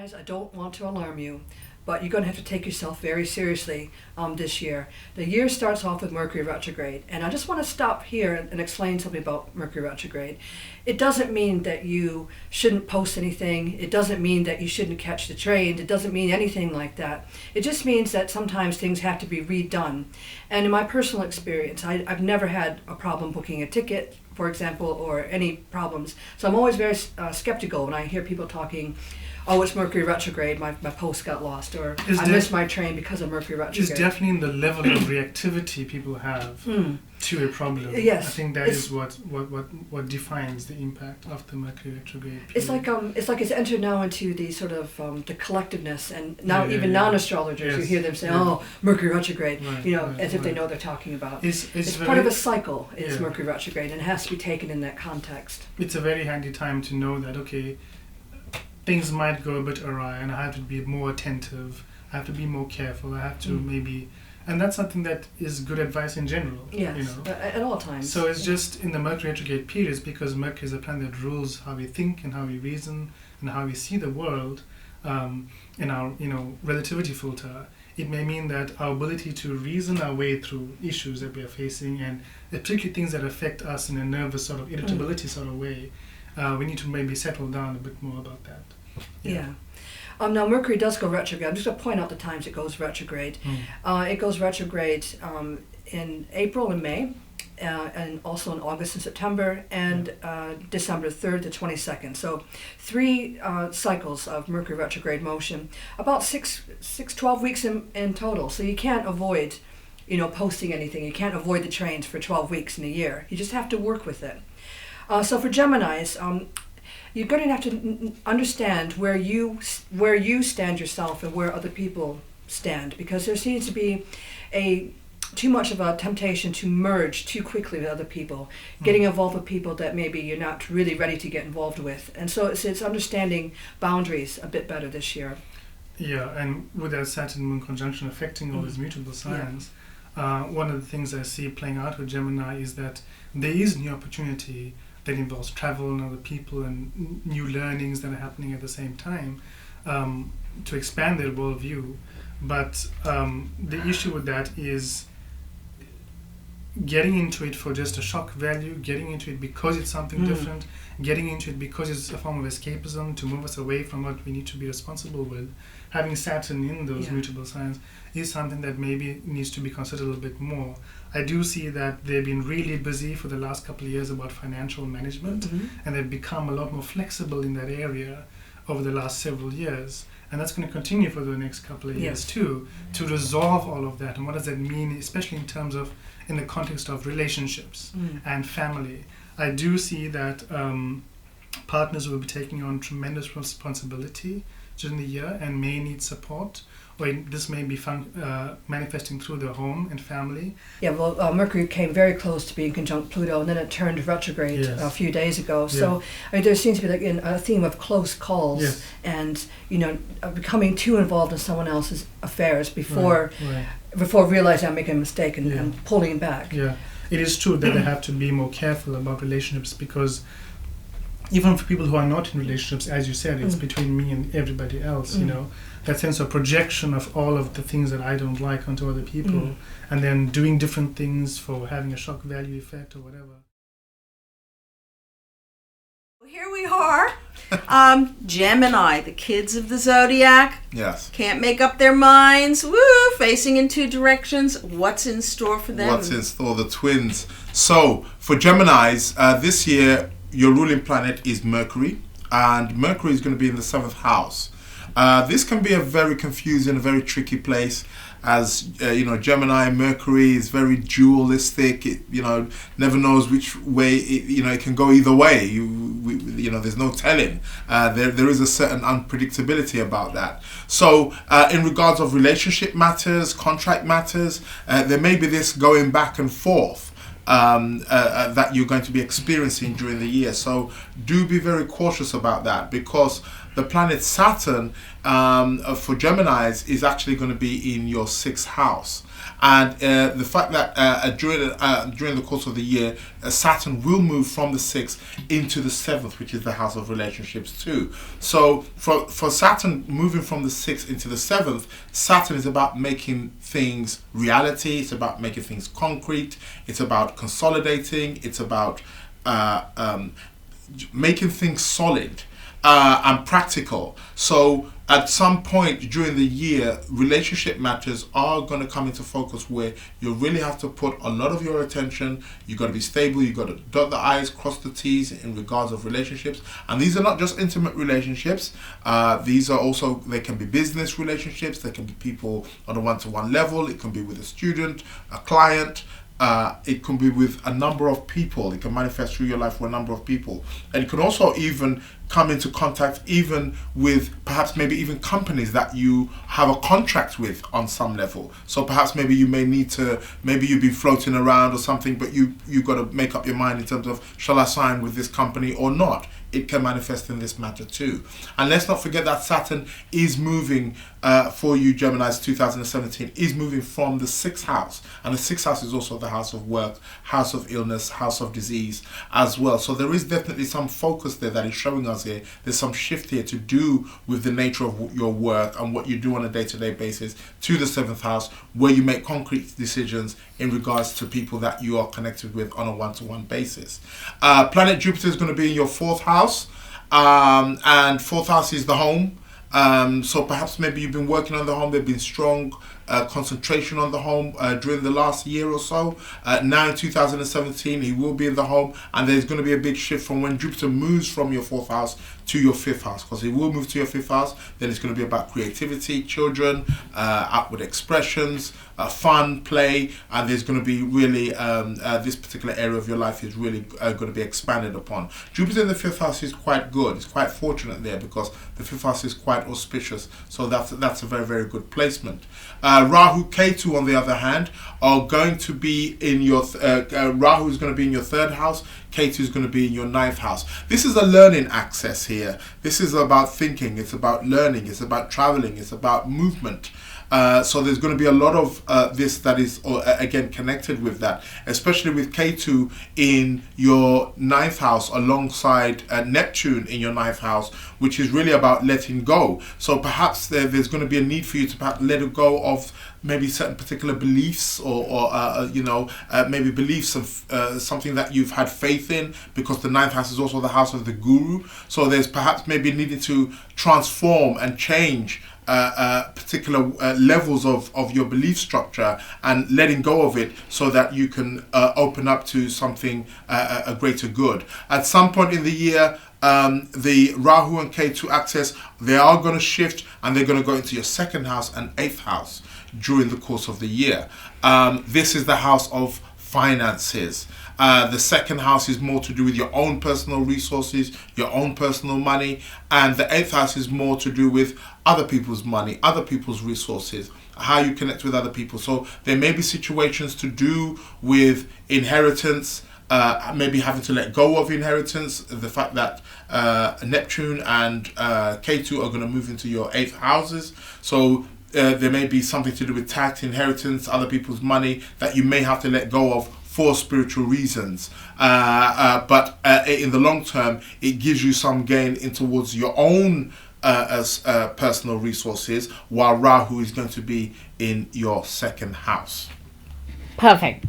Geminis, I don't want to alarm you, but you're going to have to take yourself very seriously this year. The year starts off with Mercury retrograde, and I just want to stop here and explain something about Mercury retrograde. It doesn't mean that you shouldn't post anything. It doesn't mean that you shouldn't catch the train. It doesn't mean anything like that. It just means that sometimes things have to be redone. And in my personal experience, I've never had a problem booking a ticket, for example, or any problems. So I'm always very skeptical when I hear people talking, oh, it's Mercury retrograde, my post got lost, or I missed my train because of Mercury retrograde. It's definitely in the level of reactivity people have to a problem. Yes. I think that is what defines the impact of the Mercury retrograde period. It's like it's entered now into the sort of the collectiveness, and now even non-astrologers, you hear them say, oh, Mercury retrograde, as if they know what they're talking about. It's part of a cycle, it's Mercury retrograde, and it has to be taken in that context. It's a very handy time to know that, okay, things might go a bit awry and I have to be more attentive, I have to be more careful, I have to maybe, and that's something that is good advice in general. Yes, at all times. So it's just in the Mercury retrograde periods, because Mercury is a planet that rules how we think and how we reason and how we see the world in our relativity filter. It may mean that our ability to reason our way through issues that we are facing, and particularly things that affect us in a nervous sort of irritability sort of way, we need to maybe settle down a bit more about that. Now Mercury does go retrograde. I'm just going to point out the times it goes retrograde. It goes retrograde in April and May, and also in August and September, and December 3rd to 22nd. So 3 cycles of Mercury retrograde motion, about 12 weeks in total. So you can't avoid posting anything. You can't avoid the trains for 12 weeks in a year. You just have to work with it. So for Geminis, you're going to have to understand where you stand yourself and where other people stand, because there seems to be too much of a temptation to merge too quickly with other people, getting involved with people that maybe you're not really ready to get involved with. And so it's understanding boundaries a bit better this year. Yeah, and with that Saturn Moon conjunction affecting all these mutable signs, one of the things I see playing out with Gemini is that there is new opportunity that involves travel and other people and new learnings that are happening at the same time to expand their worldview. But the issue with that is getting into it for just a shock value, getting into it because it's something different, getting into it because it's a form of escapism to move us away from what we need to be responsible with. Having Saturn in those mutable signs is something that maybe needs to be considered a little bit more. I do see that they've been really busy for the last couple of years about financial management, and they've become a lot more flexible in that area over the last several years. And that's going to continue for the next couple of years too, to resolve all of that. And what does that mean, especially in terms of, in the context of relationships and family? I do see that partners will be taking on tremendous responsibility during the year and may need support, or this may be manifesting through their home and family. Yeah, well, Mercury came very close to being conjunct Pluto, and then it turned retrograde a few days ago. So there seems to be a theme of close calls and becoming too involved in someone else's affairs before realizing I'm making a mistake and pulling back. Yeah, it is true that they have to be more careful about relationships, because even for people who are not in relationships, as you said, it's between me and everybody else, that sense of projection of all of the things that I don't like onto other people, and then doing different things for having a shock value effect or whatever. Here we are, Gemini, the kids of the Zodiac. Yes. Can't make up their minds. Woo! Facing in 2 directions. What's in store for them? What's in store? The twins. So, for Geminis, this year, your ruling planet is Mercury, and Mercury is going to be in the 7th house. This can be a very confusing, a very tricky place, as Gemini, Mercury is very dualistic. It never knows which way it can go either way. There's no telling. There is a certain unpredictability about that. So in regards of relationship matters, contract matters, there may be this going back and forth that you're going to be experiencing during the year. So do be very cautious about that, because the planet Saturn for Geminis is actually going to be in your 6th house. And the fact that during the course of the year, Saturn will move from the 6th into the 7th, which is the house of relationships too. So for Saturn moving from the 6th into the 7th, Saturn is about making things reality. It's about making things concrete. It's about consolidating. It's about making things solid and practical. So at some point during the year, relationship matters are going to come into focus where you really have to put a lot of your attention. You've got to be stable. You've got to dot the I's, cross the T's in regards of relationships. And these are not just intimate relationships. These are also, they can be business relationships. They can be people on a one-to-one level. It can be with a student, a client. It can be with a number of people. It can manifest through your life for a number of people. And it can also even come into contact even with perhaps maybe even companies that you have a contract with on some level. So perhaps maybe you may need to, maybe you've been floating around or something, but you've got to make up your mind in terms of, shall I sign with this company or not? It can manifest in this matter too. And let's not forget that Saturn is moving for you Geminis 2017, is moving from the 6th house. And the 6th house is also the house of work, house of illness, house of disease as well. So there is definitely some focus there that is showing us here. There's some shift here to do with the nature of your work and what you do on a day-to-day basis to the 7th house, where you make concrete decisions in regards to people that you are connected with on a one-to-one basis. Planet Jupiter is going to be in your 4th house, and 4th house is the home. So perhaps maybe you've been working on the home, there's been strong concentration on the home during the last year or so. Now in 2017, he will be in the home, and there's going to be a big shift from when Jupiter moves from your 4th house to your 5th house, because he will move to your 5th house. Then it's going to be about creativity, children, outward expressions, fun, play, and there's going to be really this particular area of your life is really going to be expanded upon. Jupiter in the 5th house is quite good. It's quite fortunate there because the 5th house is quite auspicious. So that's a very, very good placement. Rahu Ketu, on the other hand, are going to be in your Rahu is going to be in your 3rd house. Ketu is going to be in your 9th house. This is a learning axis here. This is about thinking. It's about learning. It's about traveling. It's about movement. So there's going to be a lot of this that is, again, connected with that, especially with Ketu in your 9th house alongside Neptune in your 9th house, which is really about letting go. So perhaps there's going to be a need for you to perhaps let go of maybe certain particular beliefs or maybe beliefs of something that you've had faith in, because the 9th house is also the house of the guru. So there's perhaps maybe needing to transform and change particular levels of your belief structure and letting go of it so that you can open up to something a greater good. At some point in the year, the Rahu and Ketu axis, they are going to shift and they're going to go into your 2nd house and 8th house during the course of the year. This is the house of finances. The 2nd house is more to do with your own personal resources, your own personal money, and the 8th house is more to do with other people's money, other people's resources, how you connect with other people. So there may be situations to do with inheritance, maybe having to let go of inheritance, the fact that Neptune and Ketu are going to move into your 8th houses. So there may be something to do with tax, inheritance, other people's money that you may have to let go of for spiritual reasons. But in the long term, it gives you some gain in towards your own personal resources, while Rahu is going to be in your 2nd house. Perfect.